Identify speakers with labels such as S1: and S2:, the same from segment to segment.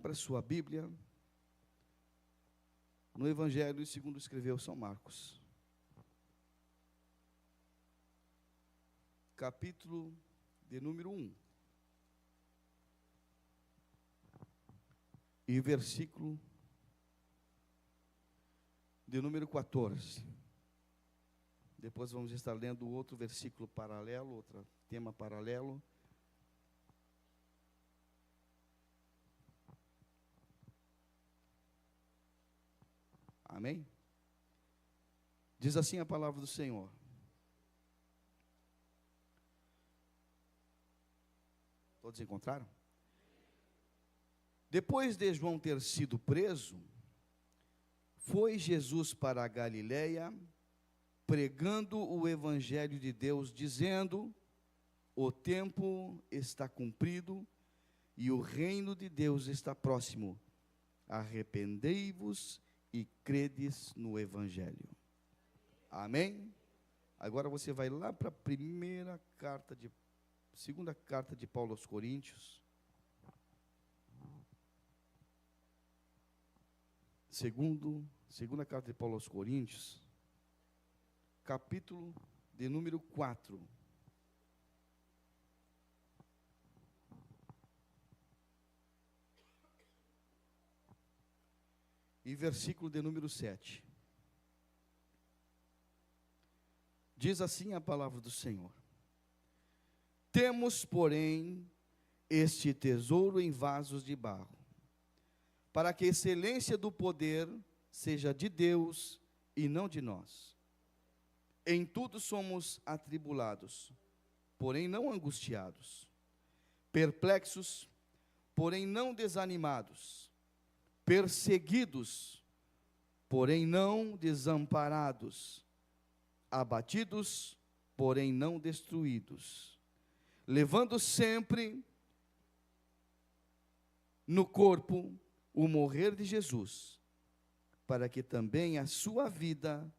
S1: Abra sua Bíblia no Evangelho segundo escreveu São Marcos, capítulo de número 1, e versículo de número 14. Depois vamos estar lendo outro versículo paralelo, outro tema paralelo. Amém? Diz assim a palavra do Senhor. Todos encontraram? Depois de João ter sido preso, foi Jesus para a Galileia, pregando o Evangelho de Deus, dizendo: o tempo está cumprido e o reino de Deus está próximo. Arrependei-vos e credes no Evangelho. Amém? Agora você vai lá para a segunda carta de Paulo aos Coríntios. Segunda carta de Paulo aos Coríntios, capítulo de número 4. E versículo de número 7. Diz assim a palavra do Senhor: temos, porém, este tesouro em vasos de barro, para que a excelência do poder seja de Deus e não de nós. Em tudo somos atribulados, porém não angustiados, perplexos, porém não desanimados, perseguidos, porém não desamparados, abatidos, porém não destruídos, levando sempre no corpo o morrer de Jesus, para que também a sua vida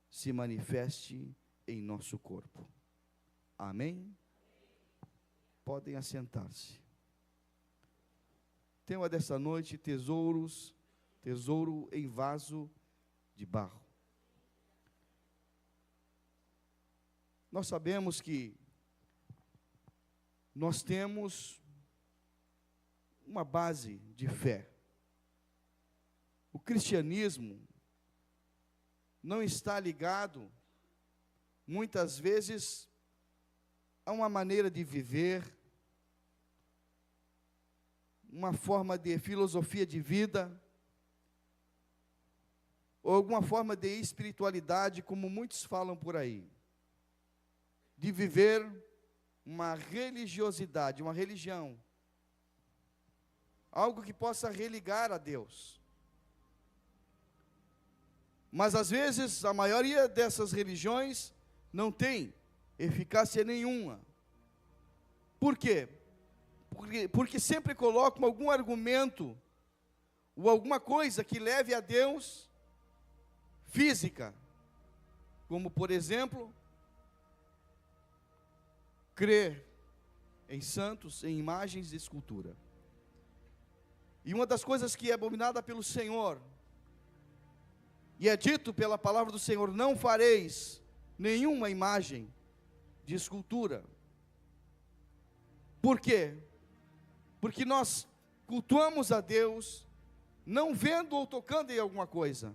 S1: se manifeste em nosso corpo. Amém? Podem assentar-se. Tema dessa noite: tesouro em vaso de barro. Nós sabemos que nós temos uma base de fé. O cristianismo não está ligado, muitas vezes, a uma maneira de viver, uma forma de filosofia de vida, ou alguma forma de espiritualidade, como muitos falam por aí, de viver uma religiosidade, uma religião, algo que possa religar a Deus. Mas às vezes a maioria dessas religiões não tem eficácia nenhuma. Por quê? Porque sempre colocam algum argumento ou alguma coisa que leve a Deus física, como por exemplo, crer em santos, em imagens de escultura. E uma das coisas que é abominada pelo Senhor, e é dito pela palavra do Senhor: não fareis nenhuma imagem de escultura. Por quê? Porque nós cultuamos a Deus não vendo ou tocando em alguma coisa.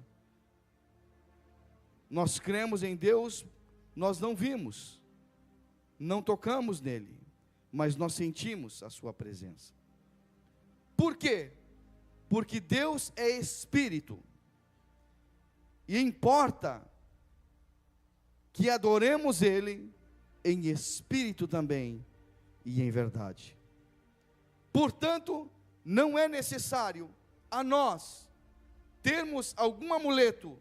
S1: Nós cremos em Deus, nós não vimos, não tocamos nele, mas nós sentimos a sua presença. Por quê? Porque Deus é Espírito. E importa que adoremos Ele em espírito também e em verdade. Portanto, não é necessário a nós termos algum amuleto,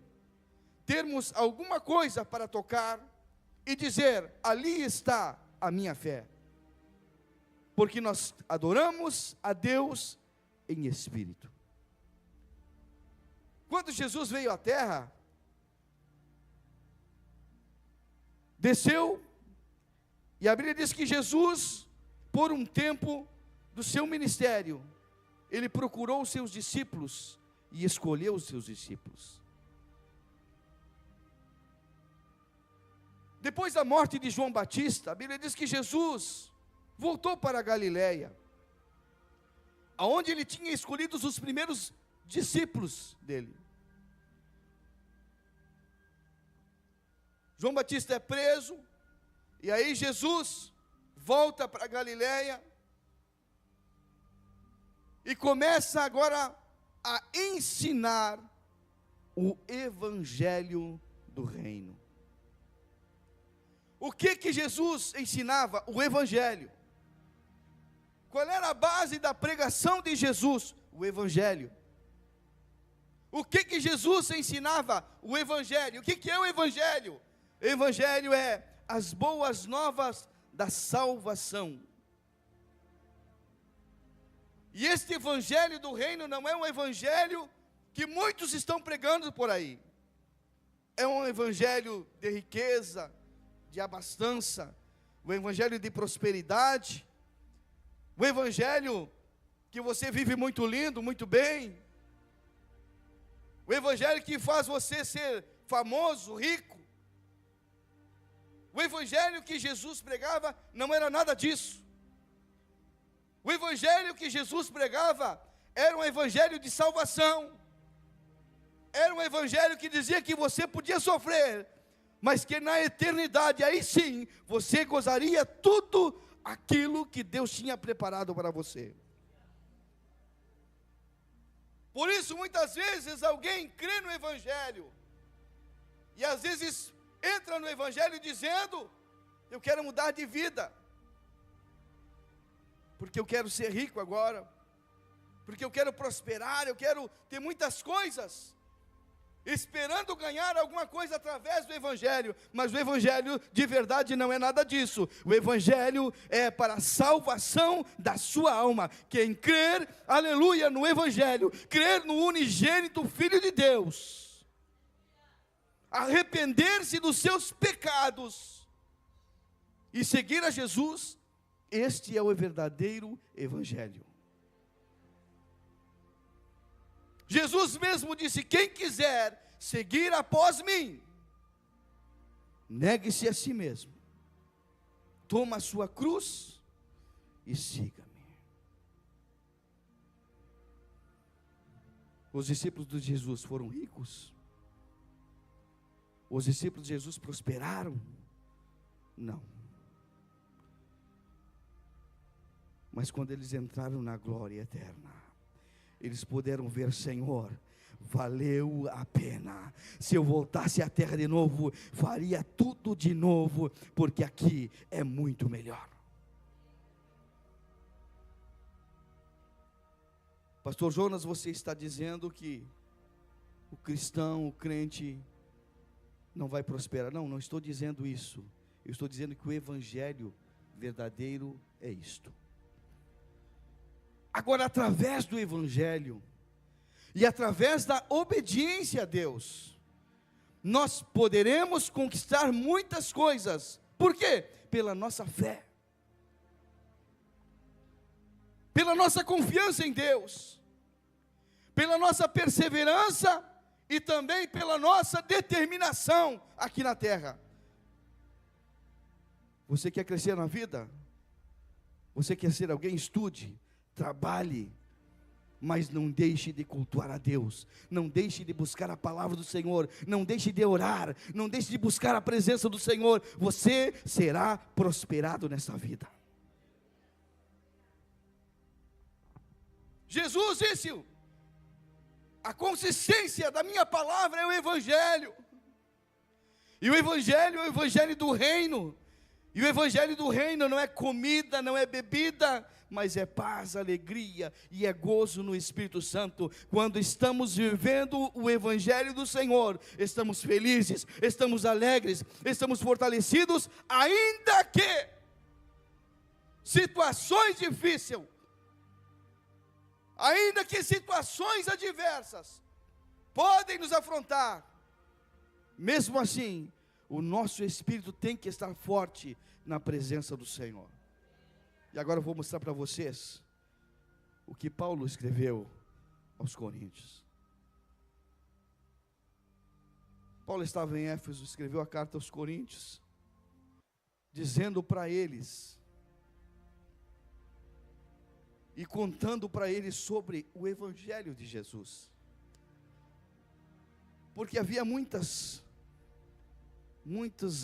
S1: termos alguma coisa para tocar e dizer: ali está a minha fé. Porque nós adoramos a Deus em espírito. Quando Jesus veio à terra, desceu, e a Bíblia diz que Jesus, por um tempo do seu ministério, ele procurou os seus discípulos e escolheu os seus discípulos. Depois da morte de João Batista, a Bíblia diz que Jesus voltou para a Galileia, aonde ele tinha escolhido os primeiros discípulos dele. João Batista é preso, e aí Jesus volta para a Galileia, e começa agora a ensinar o Evangelho do Reino. O que Jesus ensinava? O Evangelho. Qual era a base da pregação de Jesus? O Evangelho. O que Jesus ensinava? O Evangelho. O que é o Evangelho? O Evangelho é as boas novas da salvação. E este Evangelho do Reino não é um Evangelho que muitos estão pregando por aí. É um Evangelho de riqueza, de abastança, o Evangelho de prosperidade, o Evangelho que você vive muito lindo, muito bem, o Evangelho que faz você ser famoso, rico. O Evangelho que Jesus pregava não era nada disso. O Evangelho que Jesus pregava era um Evangelho de salvação, era um Evangelho que dizia que você podia sofrer, mas que na eternidade, aí sim, você gozaria tudo aquilo que Deus tinha preparado para você. Por isso, muitas vezes, alguém crê no Evangelho, e às vezes entra no Evangelho dizendo: eu quero mudar de vida, porque eu quero ser rico agora, porque eu quero prosperar, eu quero ter muitas coisas, esperando ganhar alguma coisa através do Evangelho. Mas o Evangelho de verdade não é nada disso. O Evangelho é para a salvação da sua alma. Quem crer, aleluia, no Evangelho, crer no unigênito Filho de Deus, arrepender-se dos seus pecados e seguir a Jesus, este é o verdadeiro Evangelho. Jesus mesmo disse: quem quiser seguir após mim, negue-se a si mesmo, toma a sua cruz e siga-me. Os discípulos de Jesus foram ricos? Os discípulos de Jesus prosperaram? Não. Mas quando eles entraram na glória eterna, eles puderam ver: Senhor, valeu a pena. Se eu voltasse à terra de novo, faria tudo de novo, porque aqui é muito melhor. Pastor Jonas, você está dizendo que o cristão, o crente, não vai prosperar. Não, não estou dizendo isso. Eu estou dizendo que o Evangelho verdadeiro é isto. Agora, através do Evangelho e através da obediência a Deus, nós poderemos conquistar muitas coisas. Por quê? Pela nossa fé, pela nossa confiança em Deus, pela nossa perseverança e também pela nossa determinação aqui na terra. Você quer crescer na vida? Você quer ser alguém? Estude, trabalhe, mas não deixe de cultuar a Deus, não deixe de buscar a palavra do Senhor, não deixe de orar, não deixe de buscar a presença do Senhor. Você será prosperado nessa vida. Jesus disse: a consistência da minha palavra é o Evangelho, e o Evangelho é o Evangelho do reino. E o Evangelho do reino não é comida, não é bebida, mas é paz, alegria e é gozo no Espírito Santo. Quando estamos vivendo o Evangelho do Senhor, estamos felizes, estamos alegres, estamos fortalecidos, ainda que situações difíceis, ainda que situações adversas podem nos afrontar, mesmo assim, o nosso espírito tem que estar forte na presença do Senhor. E agora eu vou mostrar para vocês o que Paulo escreveu aos Coríntios. Paulo estava em Éfeso, escreveu a carta aos Coríntios, dizendo para eles, e contando para eles sobre o Evangelho de Jesus. Porque havia muitos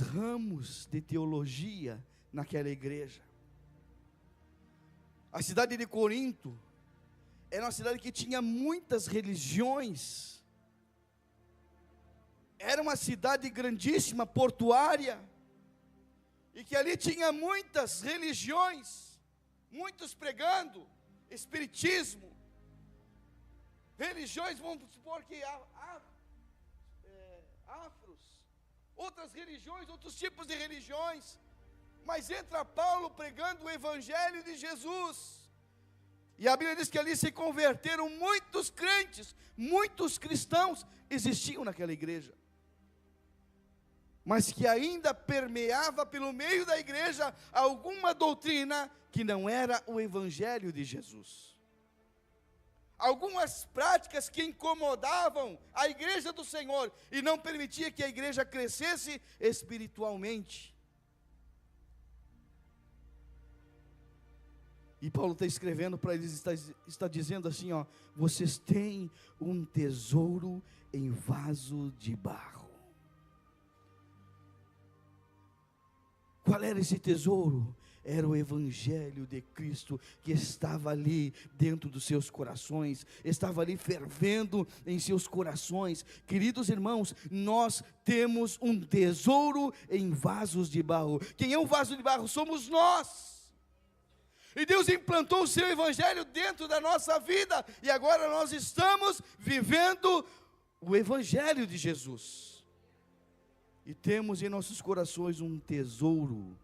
S1: ramos de teologia naquela igreja. A cidade de Corinto era uma cidade que tinha muitas religiões. Era uma cidade grandíssima, portuária, e que ali tinha muitas religiões, muitos pregando espiritismo, religiões, vamos supor que afros, outras religiões, outros tipos de religiões, mas entra Paulo pregando o Evangelho de Jesus, e a Bíblia diz que ali se converteram muitos crentes, muitos cristãos existiam naquela igreja, mas que ainda permeava pelo meio da igreja alguma doutrina que não era o Evangelho de Jesus. Algumas práticas que incomodavam a igreja do Senhor e não permitia que a igreja crescesse espiritualmente. E Paulo está escrevendo para eles, está dizendo assim, ó, vocês têm um tesouro em vaso de barro. Qual era esse tesouro? Era o Evangelho de Cristo que estava ali dentro dos seus corações, estava ali fervendo em seus corações. Queridos irmãos, nós temos um tesouro em vasos de barro. Quem é um vaso de barro? Somos nós. E Deus implantou o seu Evangelho dentro da nossa vida, e agora nós estamos vivendo o Evangelho de Jesus. E temos em nossos corações um tesouro,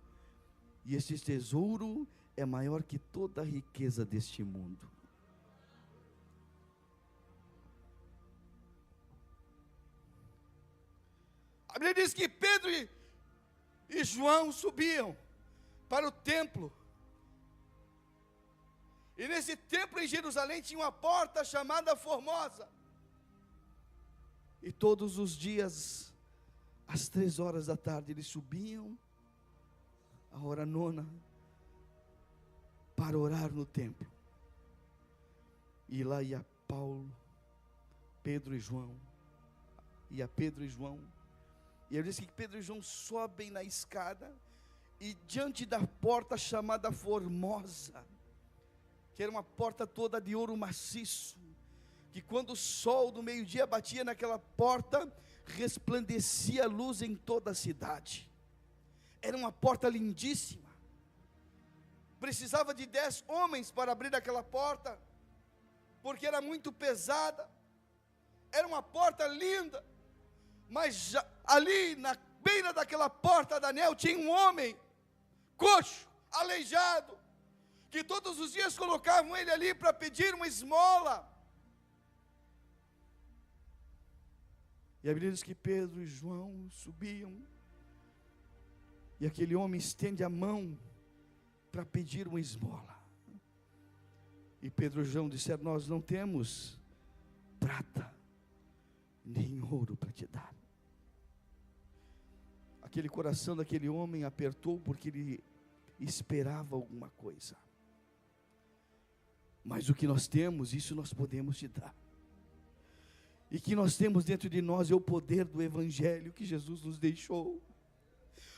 S1: e esse tesouro é maior que toda a riqueza deste mundo. A Bíblia diz que Pedro e João subiam para o templo, e nesse templo em Jerusalém tinha uma porta chamada Formosa, e todos os dias, às 3 horas da tarde, eles subiam, a hora nona, para orar no templo. E lá ia Paulo, Pedro e João, e eu disse que Pedro e João sobem na escada, e diante da porta chamada Formosa, que era uma porta toda de ouro maciço, que quando o sol do meio-dia batia naquela porta, resplandecia a luz em toda a cidade. Era uma porta lindíssima, precisava de 10 homens para abrir aquela porta, porque era muito pesada. Era uma porta linda, mas ali na beira daquela porta da anel tinha um homem coxo, aleijado, que todos os dias colocavam ele ali para pedir uma esmola. E a Bíblia diz que Pedro e João subiam, e aquele homem estende a mão para pedir uma esmola. E Pedro e João disseram: nós não temos prata, nem ouro para te dar. Aquele coração daquele homem apertou, porque ele esperava alguma coisa. Mas o que nós temos, isso nós podemos te dar. E que nós temos dentro de nós é o poder do Evangelho que Jesus nos deixou.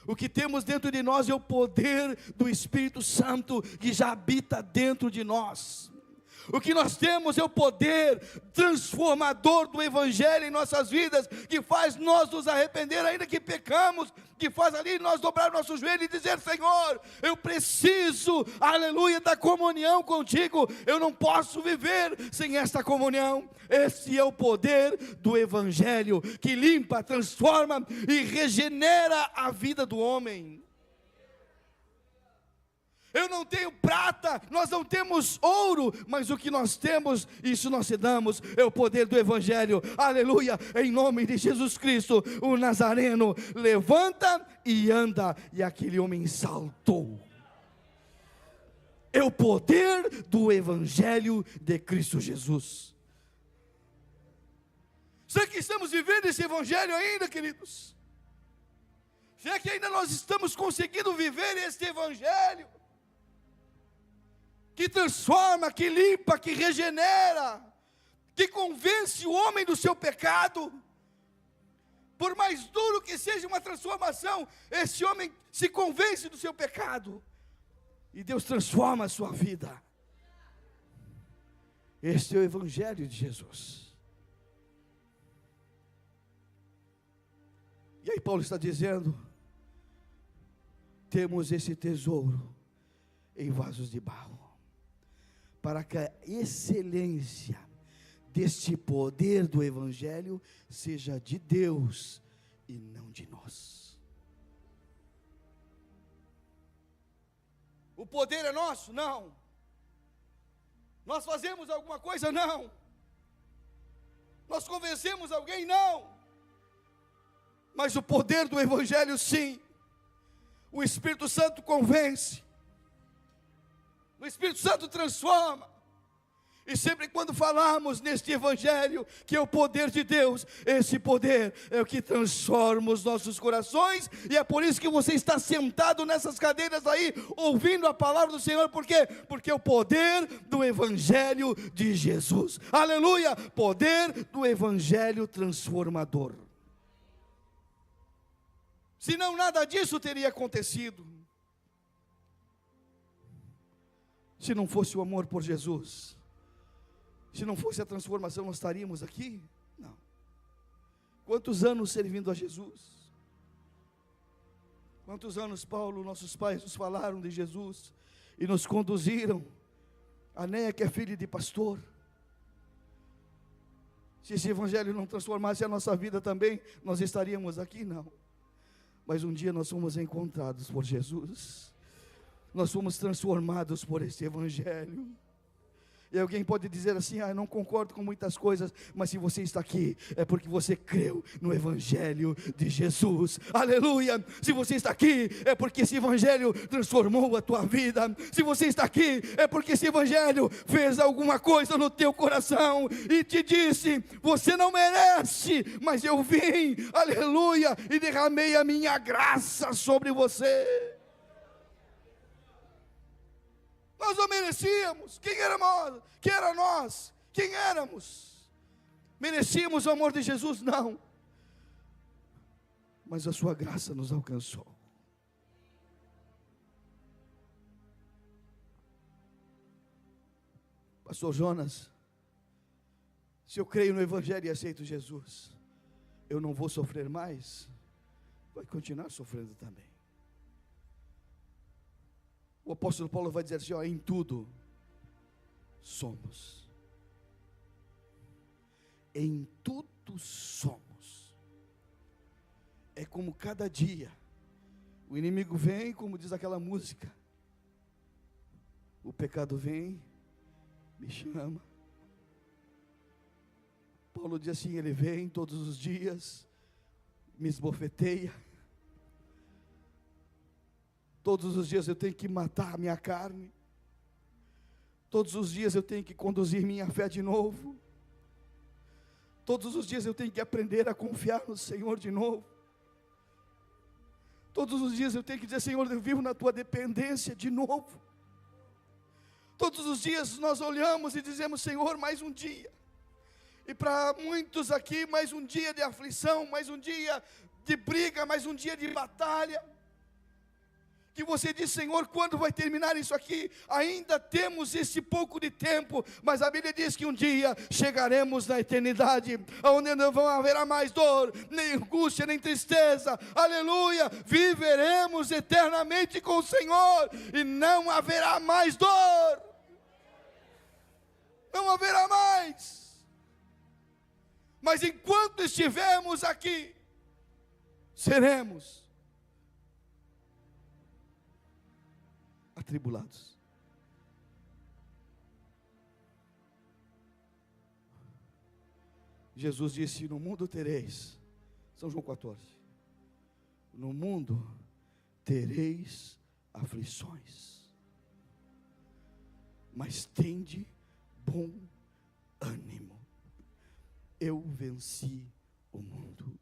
S1: O que temos dentro de nós é o poder do Espírito Santo que já habita dentro de nós. O que nós temos é o poder transformador do Evangelho em nossas vidas, que faz nós nos arrepender, ainda que pecamos, que faz ali nós dobrar nosso joelho e dizer: Senhor, eu preciso, aleluia, da comunhão contigo, eu não posso viver sem esta comunhão. Esse é o poder do Evangelho, que limpa, transforma e regenera a vida do homem. Eu não tenho prata, nós não temos ouro, mas o que nós temos, isso nós te damos, é o poder do Evangelho, aleluia, em nome de Jesus Cristo, o Nazareno. Levanta e anda, e aquele homem saltou. é o poder do Evangelho de Cristo Jesus. Será que estamos vivendo esse Evangelho ainda, queridos? Será que ainda nós estamos conseguindo viver este Evangelho? Que transforma, que limpa, que regenera, que convence o homem do seu pecado. Por mais duro que seja uma transformação, esse homem se convence do seu pecado. E Deus transforma a sua vida. Este é o Evangelho de Jesus. E aí Paulo está dizendo: temos esse tesouro em vasos de barro, para que a excelência deste poder do Evangelho seja de Deus e não de nós. O poder é nosso? Não. Nós fazemos alguma coisa? Não. Nós convencemos alguém? Não. Mas o poder do Evangelho, sim. O Espírito Santo convence. O Espírito Santo transforma. E sempre quando falamos neste Evangelho, que é o poder de Deus, esse poder é o que transforma os nossos corações. E é por isso que você está sentado nessas cadeiras aí, ouvindo a palavra do Senhor. Por quê? Porque é o poder do Evangelho de Jesus. Aleluia! Poder do Evangelho transformador. Senão nada disso teria acontecido. Se não fosse o amor por Jesus, se não fosse a transformação, nós estaríamos aqui? Não. Quantos anos servindo a Jesus? Quantos anos, Paulo, nossos pais nos falaram de Jesus e nos conduziram? A Néia, que é filha de pastor. Se esse Evangelho não transformasse a nossa vida também, nós estaríamos aqui? Não. Mas um dia nós fomos encontrados por Jesus. Nós fomos transformados por esse Evangelho. E alguém pode dizer assim: eu não concordo com muitas coisas, mas se você está aqui, é porque você creu no Evangelho de Jesus. Aleluia! Se você está aqui, é porque esse Evangelho transformou a tua vida. Se você está aqui, é porque esse Evangelho fez alguma coisa no teu coração e te disse: você não merece, mas eu vim, aleluia, e derramei a minha graça sobre você. Nós não merecíamos. Quem éramos? Quem era nós? Quem éramos? Merecíamos o amor de Jesus? Não. Mas a sua graça nos alcançou. Pastor Jonas, se eu creio no Evangelho e aceito Jesus, eu não vou sofrer mais? Vai continuar sofrendo também. O apóstolo Paulo vai dizer assim: em tudo somos. Em tudo somos. É como cada dia o inimigo vem, como diz aquela música, o pecado vem, me chama. Paulo diz assim: ele vem todos os dias, me esbofeteia. Todos os dias eu tenho que matar a minha carne. Todos os dias eu tenho que conduzir minha fé de novo. Todos os dias eu tenho que aprender a confiar no Senhor de novo. Todos os dias eu tenho que dizer: Senhor, eu vivo na tua dependência de novo. Todos os dias nós olhamos e dizemos: Senhor, mais um dia. E para muitos aqui, mais um dia de aflição, mais um dia de briga, mais um dia de batalha. Que você diz: Senhor, quando vai terminar isso aqui? Ainda temos esse pouco de tempo, mas a Bíblia diz que um dia chegaremos na eternidade, onde não haverá mais dor, nem angústia, nem tristeza, aleluia, viveremos eternamente com o Senhor, e não haverá mais dor, não haverá mais. Mas enquanto estivermos aqui, seremos atribulados. Jesus disse: no mundo tereis, São João 14, no mundo tereis aflições. mas tende bom ânimo. Eu venci o mundo,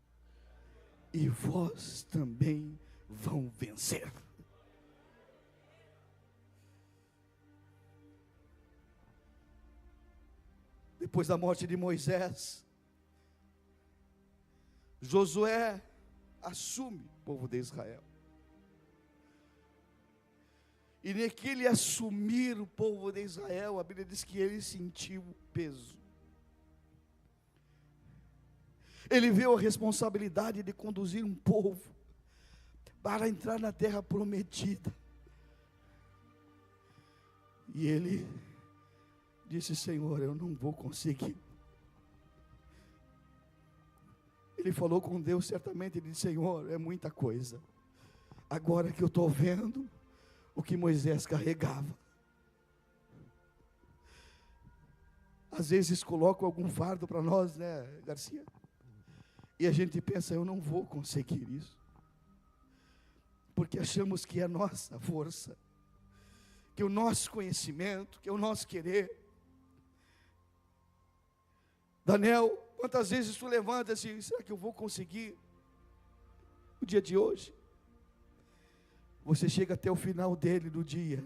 S1: e vós também vão vencer. Depois da morte de Moisés, Josué assume o povo de Israel. E naquele assumir o povo de Israel, a Bíblia diz que ele sentiu o peso. Ele viu a responsabilidade de conduzir um povo para entrar na terra prometida. E ele disse: Senhor, eu não vou conseguir. Ele falou com Deus, certamente, ele disse: Senhor, é muita coisa. Agora que eu estou vendo o que Moisés carregava. Às vezes colocam algum fardo para nós, né, Garcia? E a gente pensa: eu não vou conseguir isso. Porque achamos que é a nossa força, que é o nosso conhecimento, que é o nosso querer. Daniel, quantas vezes tu levanta assim: será que eu vou conseguir o dia de hoje? Você chega até o final dele no dia,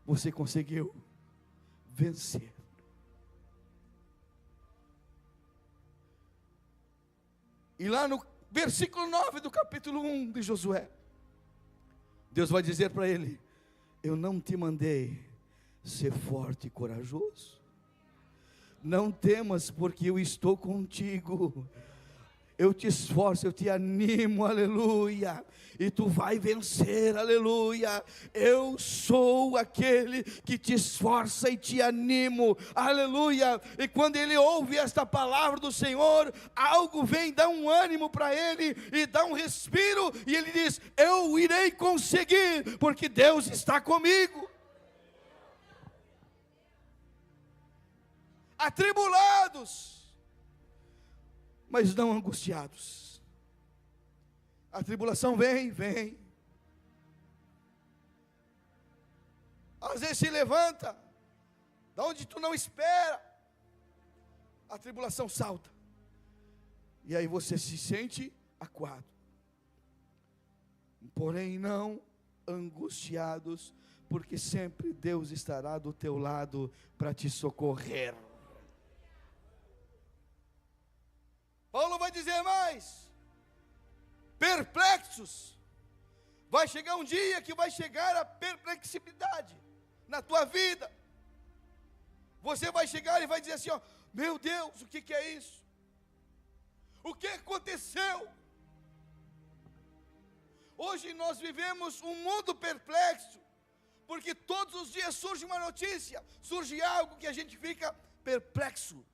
S1: você conseguiu vencer. E lá no versículo 9 do capítulo 1 de Josué, Deus vai dizer para ele: eu não te mandei ser forte e corajoso? Não temas, porque eu estou contigo. Eu te esforço, eu te animo, aleluia. E tu vai vencer, aleluia. Eu sou aquele que te esforça e te animo, aleluia. E quando ele ouve esta palavra do Senhor, algo vem dar um ânimo para ele e dá um respiro, e ele diz: eu irei conseguir, porque Deus está comigo. Atribulados, mas não angustiados. A tribulação vem. Às vezes se levanta, da onde tu não espera, a tribulação salta, e aí você se sente acuado. Porém não angustiados, porque sempre Deus estará do teu lado para te socorrer. Paulo vai dizer mais: perplexos. Vai chegar um dia que vai chegar a perplexibilidade na tua vida. Você vai chegar e vai dizer assim: ó, meu Deus, o que é isso? O que aconteceu? Hoje nós vivemos um mundo perplexo, porque todos os dias surge uma notícia, surge algo que a gente fica perplexo,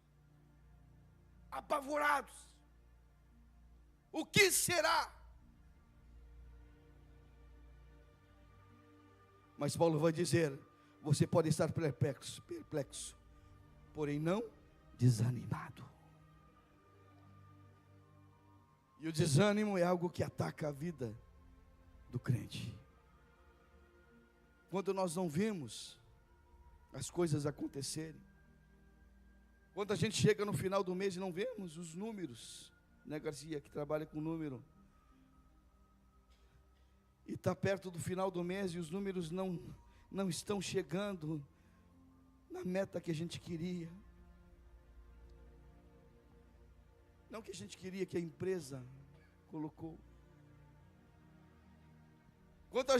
S1: apavorados. O que será? Mas Paulo vai dizer: você pode estar perplexo, porém não desanimado. E o desânimo é algo que ataca a vida do crente. Quando nós não vemos as coisas acontecerem, quando a gente chega no final do mês e não vemos os números, né, Garcia, que trabalha com número, e está perto do final do mês e os números não estão chegando na meta que a gente queria, não que a gente queria, que a empresa colocou. Quando a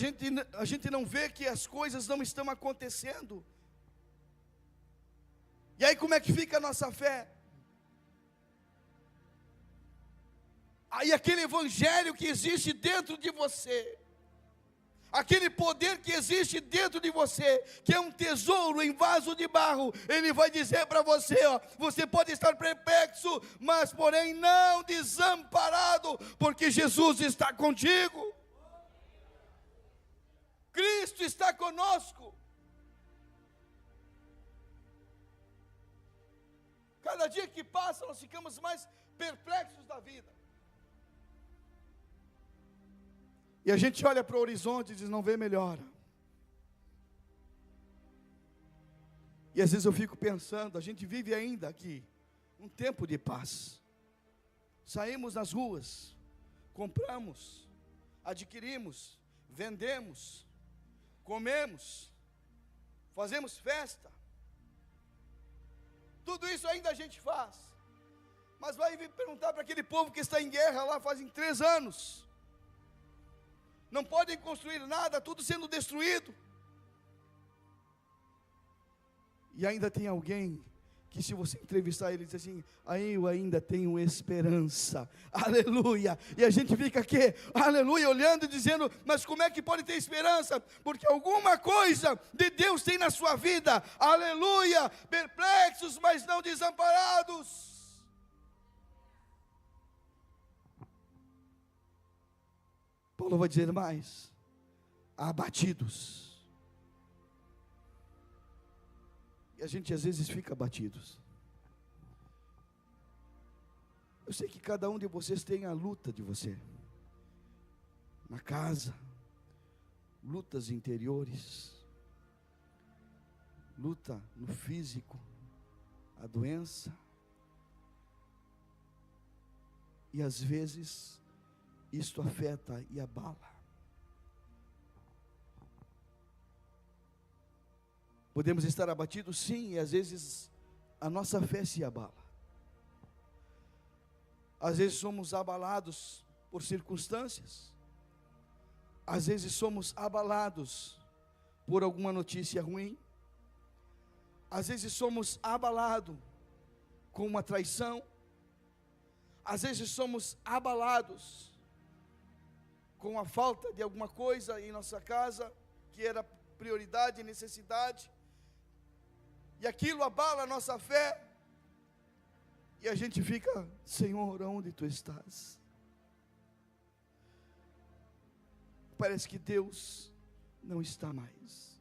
S1: gente não vê que as coisas não estão acontecendo, e aí como é que fica a nossa fé? Aí aquele evangelho que existe dentro de você, aquele poder que existe dentro de você, que é um tesouro em vaso de barro, ele vai dizer para você, ó, você pode estar perplexo, mas porém não desamparado, porque Jesus está contigo. Cristo está conosco. Cada dia que passa nós ficamos mais perplexos da vida. E a gente olha para o horizonte e diz: não vê melhora. E às vezes eu fico pensando, a gente vive ainda aqui um tempo de paz. Saímos nas ruas, compramos, adquirimos, vendemos, comemos, fazemos festa. Tudo isso ainda a gente faz. Mas vai vir perguntar para aquele povo que está em guerra lá fazem 3 anos. Não podem construir nada, tudo sendo destruído. E ainda tem alguém que, se você entrevistar ele, diz assim: aí eu ainda tenho esperança, aleluia. E a gente fica aqui, aleluia, olhando e dizendo: mas como é que pode ter esperança? Porque alguma coisa de Deus tem na sua vida, aleluia. Perplexos, mas não desamparados. Paulo vai dizer mais: abatidos. E a gente às vezes fica abatidos. Eu sei que cada um de vocês tem a luta de você. Na casa, lutas interiores, luta no físico, a doença. E às vezes isto afeta e abala. Podemos estar abatidos, sim, e às vezes a nossa fé se abala. Às vezes somos abalados por circunstâncias. Às vezes somos abalados por alguma notícia ruim. Às vezes somos abalados com uma traição. Às vezes somos abalados com a falta de alguma coisa em nossa casa, que era prioridade e necessidade. E aquilo abala a nossa fé. E a gente fica: Senhor, onde Tu estás? Parece que Deus não está mais.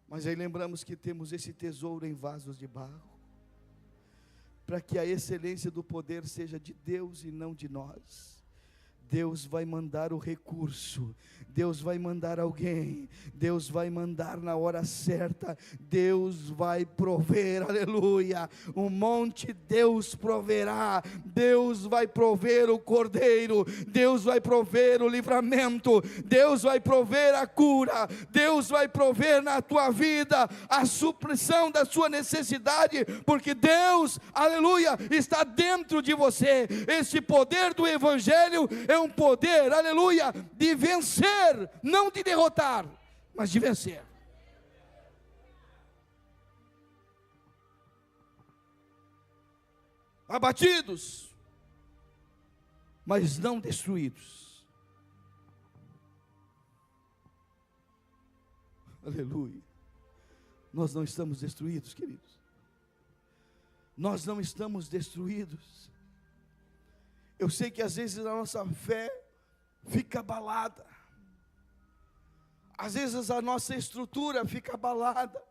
S1: Mas aí lembramos que temos esse tesouro em vasos de barro, para que a excelência do poder seja de Deus e não de nós. Deus vai mandar o recurso, Deus vai mandar alguém, Deus vai mandar na hora certa, Deus vai prover, aleluia. Um monte Deus proverá, Deus vai prover o cordeiro, Deus vai prover o livramento, Deus vai prover a cura, Deus vai prover na tua vida a supressão da sua necessidade, porque Deus, aleluia, está dentro de você. Esse poder do Evangelho é um poder, aleluia, de vencer, não de derrotar, mas de vencer. Abatidos, mas não destruídos. Aleluia. Nós não estamos destruídos, queridos. Nós não estamos destruídos. Eu sei que às vezes a nossa fé fica abalada. Às vezes a nossa estrutura fica abalada.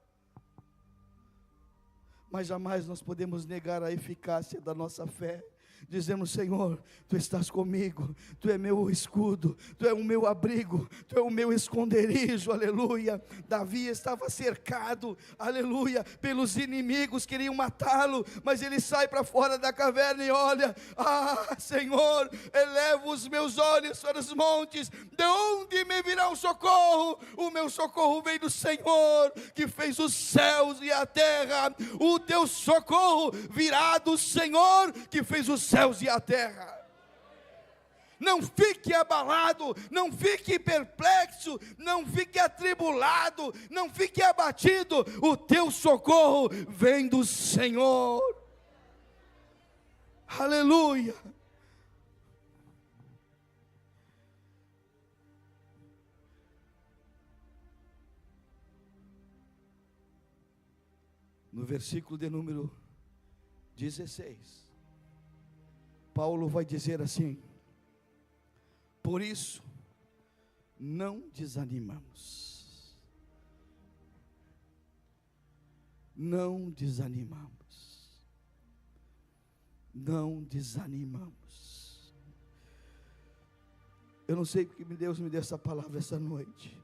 S1: Mas jamais nós podemos negar a eficácia da nossa fé. Dizemos: Senhor, Tu estás comigo, Tu é meu escudo, Tu é o meu abrigo, Tu é o meu esconderijo, aleluia. Davi estava cercado, aleluia, pelos inimigos, queriam matá-lo, mas ele sai para fora da caverna e olha: ah, Senhor, elevo os meus olhos para os montes, de onde me virá o socorro? O meu socorro vem do Senhor, que fez os céus e a terra. O teu socorro virá do Senhor, que fez os céus e a terra. Não fique abalado, não fique perplexo, não fique atribulado, não fique abatido. O teu socorro vem do Senhor. Aleluia. No versículo de número 16, Paulo vai dizer assim: por isso, não desanimamos. Não desanimamos. Não desanimamos. Eu não sei porque Deus me deu essa palavra essa noite.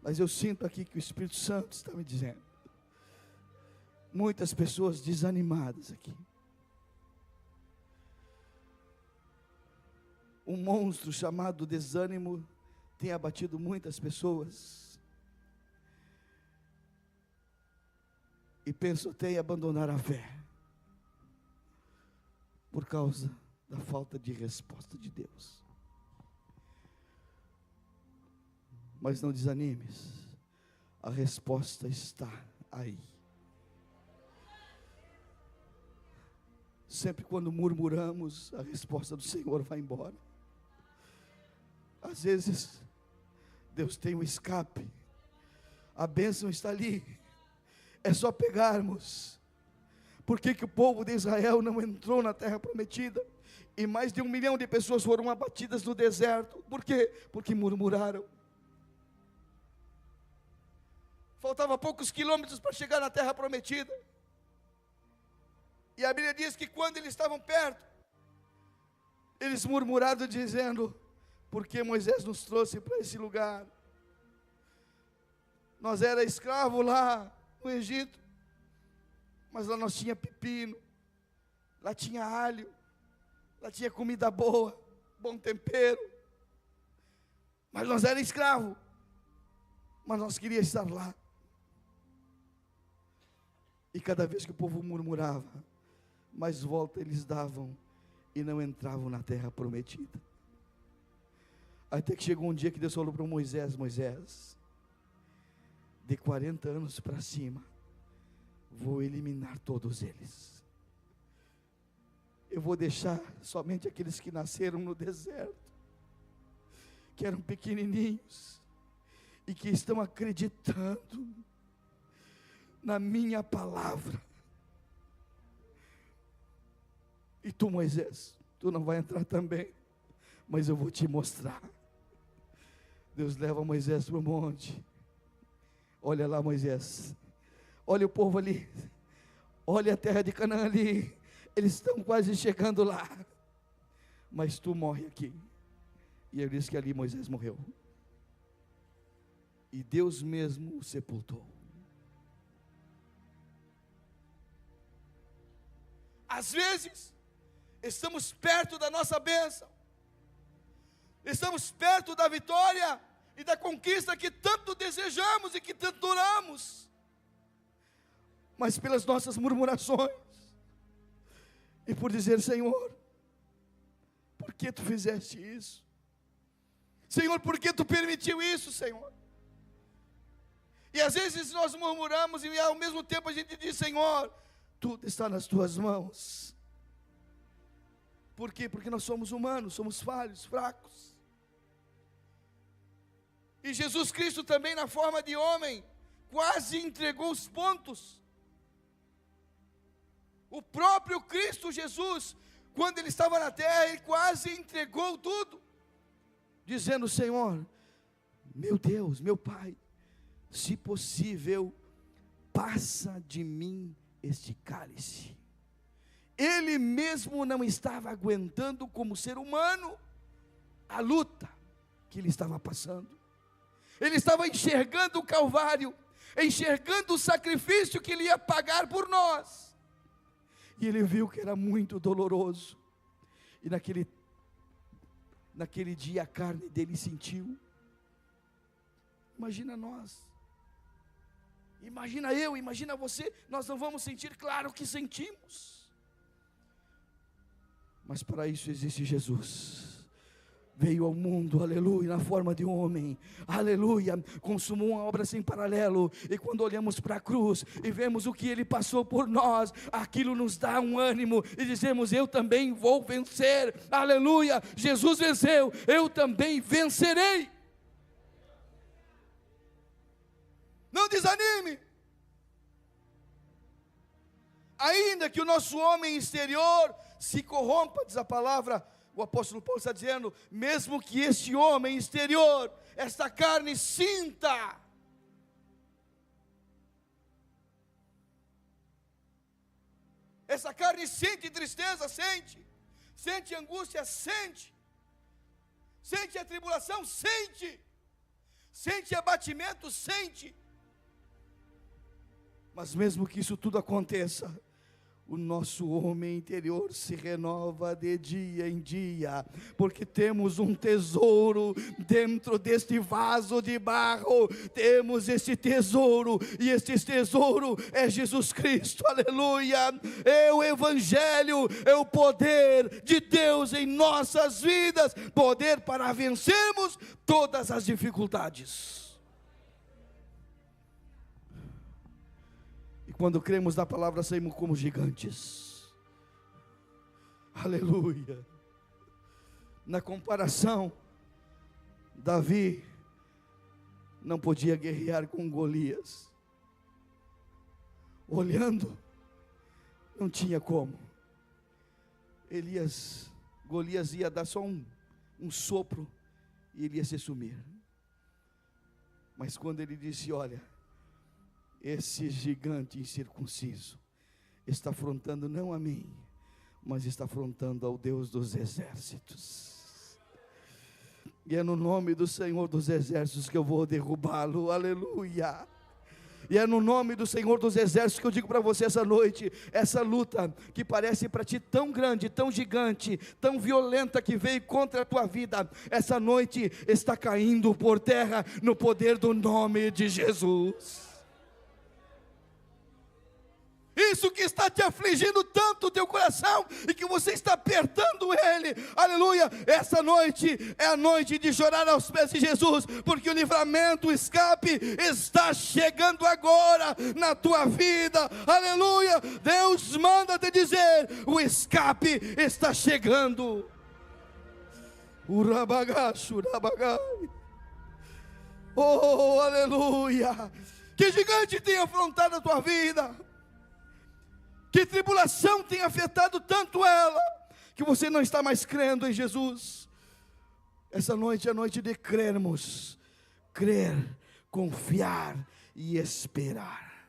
S1: Mas eu sinto aqui que o Espírito Santo está me dizendo. Muitas pessoas desanimadas aqui. Um monstro chamado desânimo tem abatido muitas pessoas. E penso até em abandonar a fé. Por causa da falta de resposta de Deus. Mas não desanimes. A resposta está aí. Sempre quando murmuramos, a resposta do Senhor vai embora. Às vezes, Deus tem um escape. A bênção está ali. É só pegarmos. Por que que o povo de Israel não entrou na terra prometida? E mais de 1 milhão de pessoas foram abatidas no deserto. Por quê? Porque murmuraram. Faltava poucos quilômetros para chegar na terra prometida. E a Bíblia diz que quando eles estavam perto, eles murmuraram dizendo: por que Moisés nos trouxe para esse lugar? Nós era escravo lá no Egito, mas lá nós tinha pepino, lá tinha alho, lá tinha comida boa, bom tempero. Mas nós era escravo, mas nós queríamos estar lá. E cada vez que o povo murmurava, mais volta eles davam e não entravam na terra prometida. Até que chegou um dia que Deus falou para Moisés: Moisés, de 40 anos para cima, vou eliminar todos eles. Eu vou deixar somente aqueles que nasceram no deserto, que eram pequenininhos, e que estão acreditando na minha palavra. E tu, Moisés, tu não vai entrar também, mas eu vou te mostrar. Deus leva Moisés para o monte. Olha lá, Moisés, olha o povo ali, olha a terra de Canaã ali, eles estão quase chegando lá, mas tu morre aqui. E ele disse que ali Moisés morreu, e Deus mesmo o sepultou. Às vezes estamos perto da nossa bênção, estamos perto da vitória e da conquista que tanto desejamos e que tanto oramos, mas pelas nossas murmurações, e por dizer: Senhor, por que tu fizeste isso? Senhor, por que tu permitiu isso, Senhor? E às vezes nós murmuramos e ao mesmo tempo a gente diz: Senhor, tudo está nas tuas mãos. Por quê? Porque nós somos humanos, somos falhos, fracos. E Jesus Cristo também, na forma de homem, quase entregou os pontos. O próprio Cristo Jesus, quando ele estava na terra, ele quase entregou tudo, dizendo: Senhor, meu Deus, meu Pai, se possível, passa de mim este cálice. Ele mesmo não estava aguentando como ser humano a luta que ele estava passando. Ele estava enxergando o Calvário, enxergando o sacrifício que ele ia pagar por nós. E ele viu que era muito doloroso. E naquele dia a carne dele sentiu. Imagina nós. Imagina eu, imagina você. Nós não vamos sentir, claro que sentimos. Mas para isso existe Jesus. Veio ao mundo, aleluia, na forma de um homem, aleluia, consumou uma obra sem paralelo. E quando olhamos para a cruz e vemos o que ele passou por nós, aquilo nos dá um ânimo e dizemos: eu também vou vencer, aleluia. Jesus venceu, eu também vencerei. Não desanime. Ainda que o nosso homem exterior se corrompa, diz a palavra, o apóstolo Paulo está dizendo, mesmo que este homem exterior, esta carne sinta, essa carne sente tristeza, sente angústia, sente a tribulação, sente Sente abatimento? Sente. Mas mesmo que isso tudo aconteça, o nosso homem interior se renova de dia em dia, porque temos um tesouro dentro deste vaso de barro. Temos esse tesouro, e esse tesouro é Jesus Cristo, aleluia. É o Evangelho, é o poder de Deus em nossas vidas, poder para vencermos todas as dificuldades. Quando cremos na palavra, saímos como gigantes. Aleluia. Na comparação, Davi não podia guerrear com Golias. Olhando, não tinha como. Golias ia dar só um sopro e ele ia se sumir. Mas quando ele disse: olha, esse gigante incircunciso está afrontando não a mim, mas está afrontando ao Deus dos exércitos. E é no nome do Senhor dos exércitos que eu vou derrubá-lo, aleluia. E é no nome do Senhor dos exércitos que eu digo para você essa noite: essa luta que parece para ti tão grande, tão gigante, tão violenta, que veio contra a tua vida, essa noite está caindo por terra no poder do nome de Jesus. Isso que está te afligindo tanto o teu coração, e que você está apertando ele, aleluia, essa noite é a noite de chorar aos pés de Jesus, porque o livramento, o escape está chegando agora na tua vida, aleluia. Deus manda te dizer: o escape está chegando. Oh, aleluia. Que gigante tem afrontado a tua vida, que tribulação tem afetado tanto ela, que você não está mais crendo em Jesus. Essa noite é a noite de crermos, crer, confiar e esperar.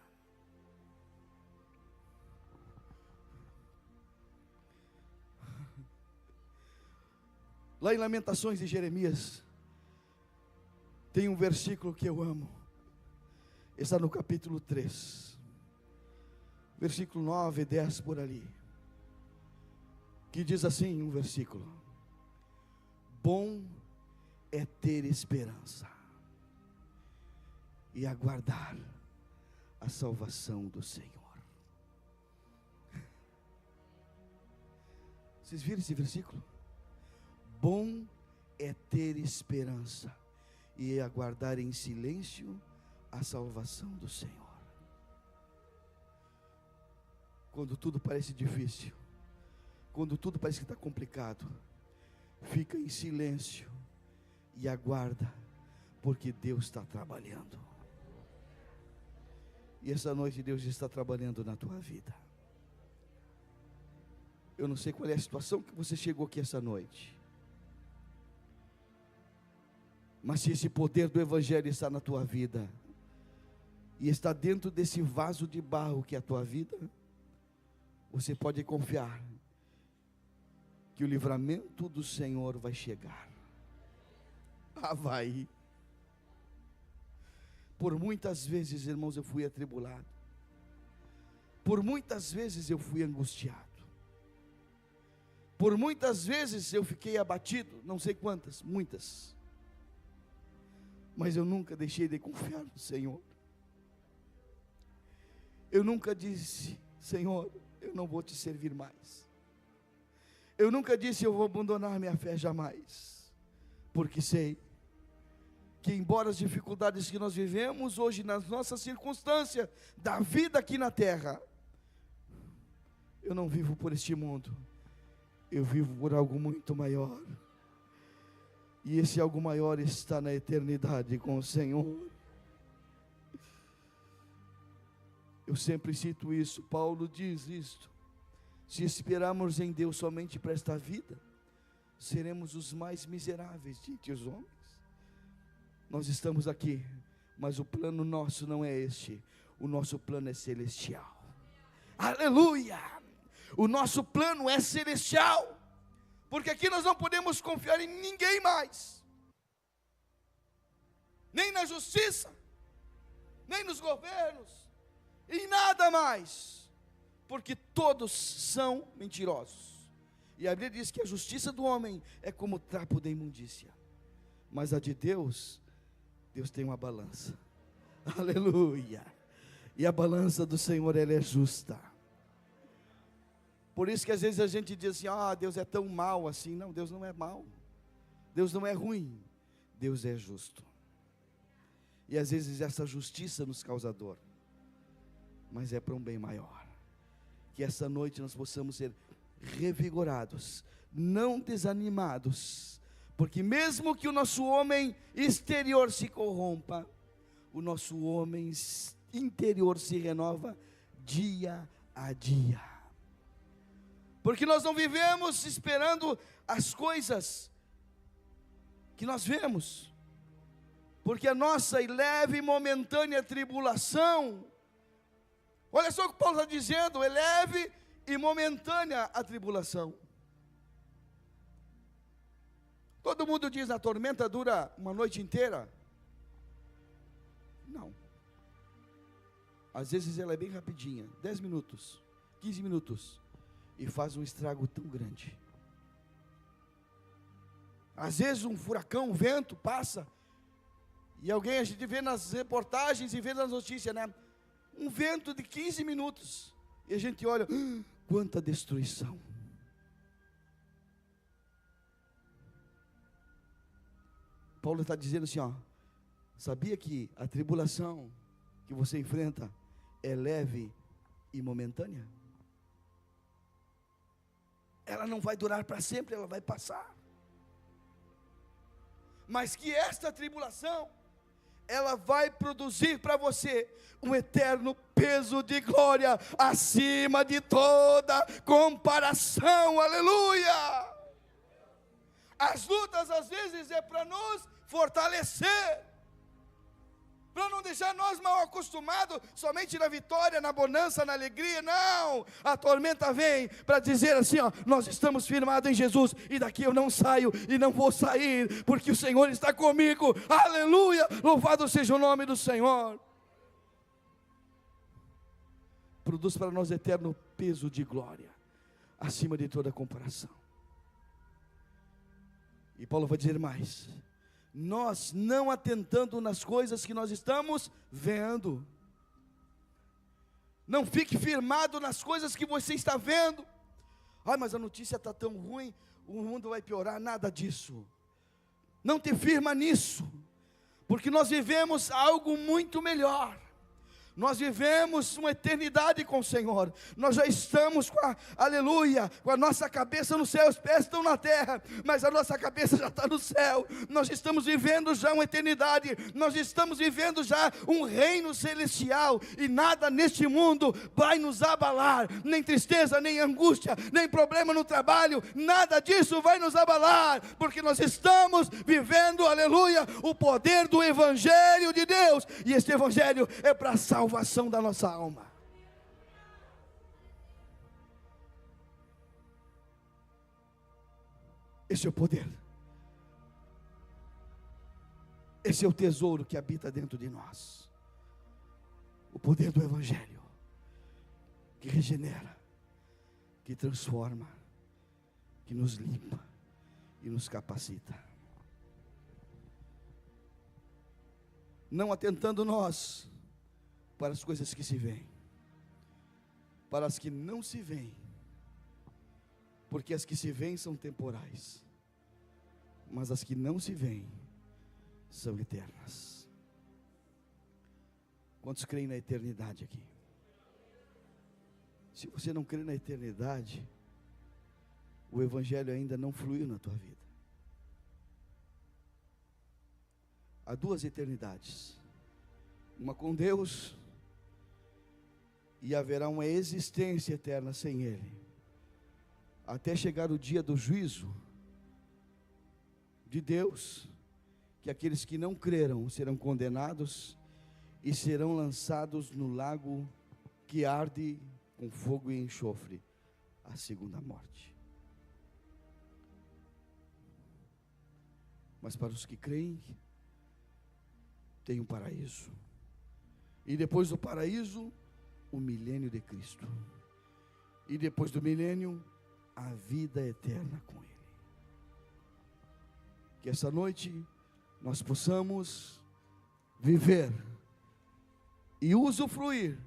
S1: Lá em Lamentações de Jeremias, tem um versículo que eu amo, está no capítulo 3. Versículo 9 e 10 por ali, que diz assim um versículo: bom é ter esperança e aguardar a salvação do Senhor. Vocês viram esse versículo? Bom é ter esperança e aguardar em silêncio a salvação do Senhor. Quando tudo parece difícil, quando tudo parece que está complicado, fica em silêncio e aguarda, porque Deus está trabalhando. E essa noite Deus está trabalhando na tua vida. Eu não sei qual é a situação que você chegou aqui essa noite, mas se esse poder do Evangelho está na tua vida, e está dentro desse vaso de barro que é a tua vida, você pode confiar que o livramento do Senhor vai chegar. Vai. Por muitas vezes, irmãos, eu fui atribulado. Por muitas vezes eu fui angustiado. Por muitas vezes eu fiquei abatido, não sei quantas, muitas. Mas eu nunca deixei de confiar no Senhor. Eu nunca disse: Senhor, eu não vou te servir mais. Eu nunca disse: eu vou abandonar minha fé jamais. Porque sei que, embora as dificuldades que nós vivemos hoje, nas nossas circunstâncias da vida aqui na terra, eu não vivo por este mundo, eu vivo por algo muito maior. E esse algo maior está na eternidade com o Senhor. Eu sempre cito isso, Paulo diz isto: se esperarmos em Deus somente para esta vida, seremos os mais miseráveis dentre os homens. Nós estamos aqui, mas o plano nosso não é este, o nosso plano é celestial. Aleluia! O nosso plano é celestial, porque aqui nós não podemos confiar em ninguém mais. nem na justiça, nem nos governos, em nada mais, porque todos são mentirosos. E a Bíblia diz que a justiça do homem é como o trapo da imundícia, mas a de Deus, Deus tem uma balança. Aleluia! E a balança do Senhor, ela é justa. Por isso que às vezes a gente diz assim: Deus é tão mau assim. Não, Deus não é mau, Deus não é ruim, Deus é justo. E às vezes essa justiça nos causa dor, mas é para um bem maior. Que essa noite nós possamos ser revigorados, não desanimados, porque mesmo que o nosso homem exterior se corrompa, o nosso homem interior se renova dia a dia. Porque nós não vivemos esperando as coisas que nós vemos, porque a nossa leve e momentânea tribulação, olha só o que Paulo está dizendo: é leve e momentânea a tribulação. Todo mundo diz: a tormenta dura uma noite inteira. Não. Às vezes ela é bem rapidinha, 10 minutos, 15 minutos, e faz um estrago tão grande. Às vezes um furacão, um vento passa, e alguém, a gente vê nas reportagens e vê nas notícias, né? Um vento de 15 minutos, e a gente olha, quanta destruição. Paulo está dizendo assim, sabia que a tribulação que você enfrenta é leve e momentânea? Ela não vai durar para sempre, ela vai passar. Mas que esta tribulação, ela vai produzir para você um eterno peso de glória, acima de toda comparação, aleluia. As lutas às vezes é para nos fortalecer, para não deixar nós mal acostumados somente na vitória, na bonança, na alegria. Não, a tormenta vem para dizer assim, nós estamos firmados em Jesus, e daqui eu não saio e não vou sair, porque o Senhor está comigo, aleluia, louvado seja o nome do Senhor. Produz para nós eterno peso de glória, acima de toda comparação. E Paulo vai dizer mais: nós não atentando nas coisas que nós estamos vendo. Não fique firmado nas coisas que você está vendo. Mas a notícia está tão ruim, o mundo vai piorar. Nada disso. Não te firma nisso, porque nós vivemos algo muito melhor. Nós vivemos uma eternidade com o Senhor. Nós já estamos aleluia, com a nossa cabeça no céu, os pés estão na terra, mas a nossa cabeça já está no céu. Nós estamos vivendo já uma eternidade, nós estamos vivendo já um reino celestial, e nada neste mundo vai nos abalar, nem tristeza, nem angústia, nem problema no trabalho, nada disso vai nos abalar, porque nós estamos vivendo, aleluia, o poder do Evangelho de Deus, e este Evangelho é para salvação da nossa alma. Esse é o poder, esse é o tesouro que habita dentro de nós, o poder do Evangelho, que regenera, que transforma, que nos limpa e nos capacita. Não atentando nós para as coisas que se veem, para as que não se veem, porque as que se veem são temporais, mas as que não se veem são eternas. Quantos creem na eternidade aqui? Se você não crê na eternidade, o Evangelho ainda não fluiu na tua vida. Há duas eternidades, uma com Deus, e haverá uma existência eterna sem Ele, até chegar o dia do juízo de Deus, que aqueles que não creram serão condenados e serão lançados no lago que arde com fogo e enxofre, a segunda morte. Mas para os que creem, tem um paraíso. E depois do paraíso, o milênio de Cristo. E depois do milênio, a vida eterna com Ele. Que essa noite nós possamos viver e usufruir